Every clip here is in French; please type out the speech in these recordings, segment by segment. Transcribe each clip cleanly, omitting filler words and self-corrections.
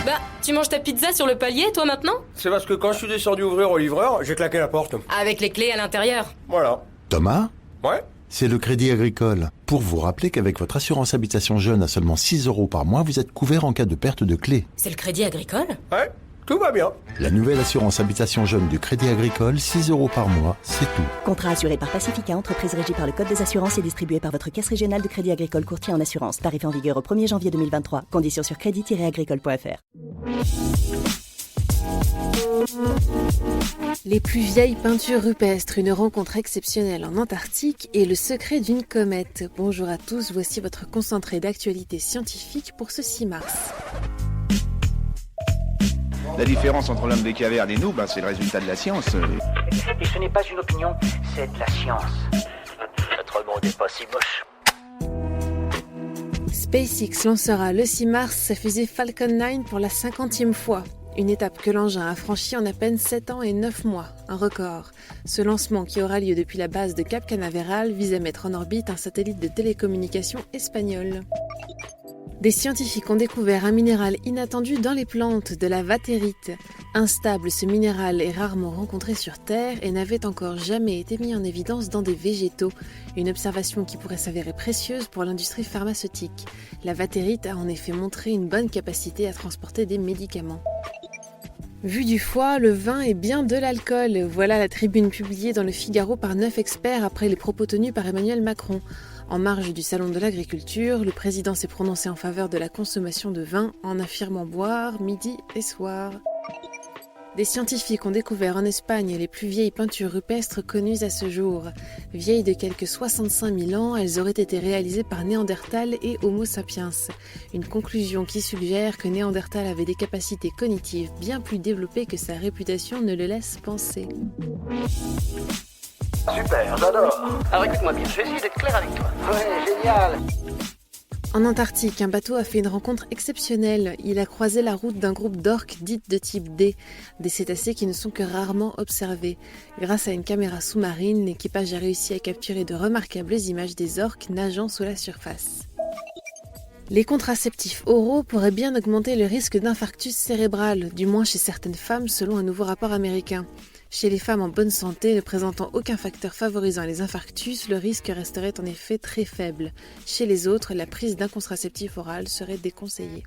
Bah, tu manges ta pizza sur le palier, toi, maintenant? C'est parce que quand je suis descendu ouvrir au livreur, j'ai claqué la porte. Avec les clés à l'intérieur. Voilà. Thomas ? Ouais. C'est le Crédit Agricole. Pour vous rappeler qu'avec votre assurance habitation jeune à seulement 6 € par mois, vous êtes couvert en cas de perte de clé. C'est le Crédit Agricole? Ouais, tout va bien. La nouvelle assurance habitation jeune du Crédit Agricole, 6 € par mois, c'est tout. Contrat assuré par Pacifica, entreprise régie par le Code des assurances et distribué par votre caisse régionale de Crédit Agricole courtier en assurance. Tarif en vigueur au 1er janvier 2023. Conditions sur crédit-agricole.fr. Les plus vieilles peintures rupestres, une rencontre exceptionnelle en Antarctique et le secret d'une comète. Bonjour à tous, voici votre concentré d'actualité scientifique pour ce 6 mars. La différence entre l'homme des cavernes et nous, c'est le résultat de la science. Et ce n'est pas une opinion, c'est de la science. Notre monde n'est pas si moche. SpaceX lancera le 6 mars sa fusée Falcon 9 pour la 50e fois. Une étape que l'engin a franchie en à peine 7 ans et 9 mois, un record. Ce lancement, qui aura lieu depuis la base de Cap Canaveral, vise à mettre en orbite un satellite de télécommunications espagnol. Des scientifiques ont découvert un minéral inattendu dans les plantes, de la vatérite. Instable, ce minéral est rarement rencontré sur Terre et n'avait encore jamais été mis en évidence dans des végétaux. Une observation qui pourrait s'avérer précieuse pour l'industrie pharmaceutique. La vatérite a en effet montré une bonne capacité à transporter des médicaments. Vu du foie, le vin est bien de l'alcool. Voilà la tribune publiée dans le Figaro par 9 experts après les propos tenus par Emmanuel Macron. En marge du salon de l'agriculture, le président s'est prononcé en faveur de la consommation de vin en affirmant boire midi et soir. Des scientifiques ont découvert en Espagne les plus vieilles peintures rupestres connues à ce jour. Vieilles de quelques 65 000 ans, elles auraient été réalisées par Néandertal et Homo sapiens. Une conclusion qui suggère que Néandertal avait des capacités cognitives bien plus développées que sa réputation ne le laisse penser. Super, j'adore. Alors écoute-moi bien, je vais essayer d'être clair avec toi. Ouais, génial. En Antarctique, un bateau a fait une rencontre exceptionnelle. Il a croisé la route d'un groupe d'orques dites de type D, des cétacés qui ne sont que rarement observés. Grâce à une caméra sous-marine, l'équipage a réussi à capturer de remarquables images des orques nageant sous la surface. Les contraceptifs oraux pourraient bien augmenter le risque d'infarctus cérébral, du moins chez certaines femmes selon un nouveau rapport américain. Chez les femmes en bonne santé ne présentant aucun facteur favorisant les infarctus, le risque resterait en effet très faible. Chez les autres, la prise d'un contraceptif oral serait déconseillée.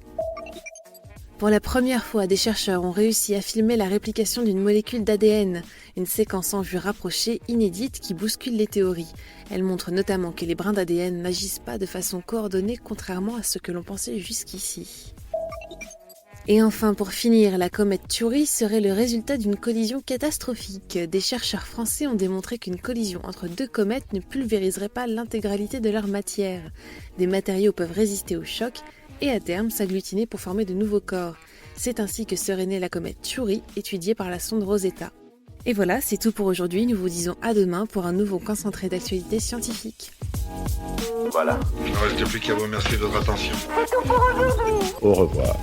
Pour la première fois, des chercheurs ont réussi à filmer la réplication d'une molécule d'ADN, une séquence en vue rapprochée inédite qui bouscule les théories. Elle montre notamment que les brins d'ADN n'agissent pas de façon coordonnée contrairement à ce que l'on pensait jusqu'ici. Et enfin, pour finir, la comète Chury serait le résultat d'une collision catastrophique. Des chercheurs français ont démontré qu'une collision entre deux comètes ne pulvériserait pas l'intégralité de leur matière. Des matériaux peuvent résister au choc et à terme s'agglutiner pour former de nouveaux corps. C'est ainsi que serait née la comète Chury, étudiée par la sonde Rosetta. Et voilà, c'est tout pour aujourd'hui. Nous vous disons à demain pour un nouveau concentré d'actualité scientifique. Voilà. Il ne reste plus qu'à vous remercier de votre attention. Au revoir.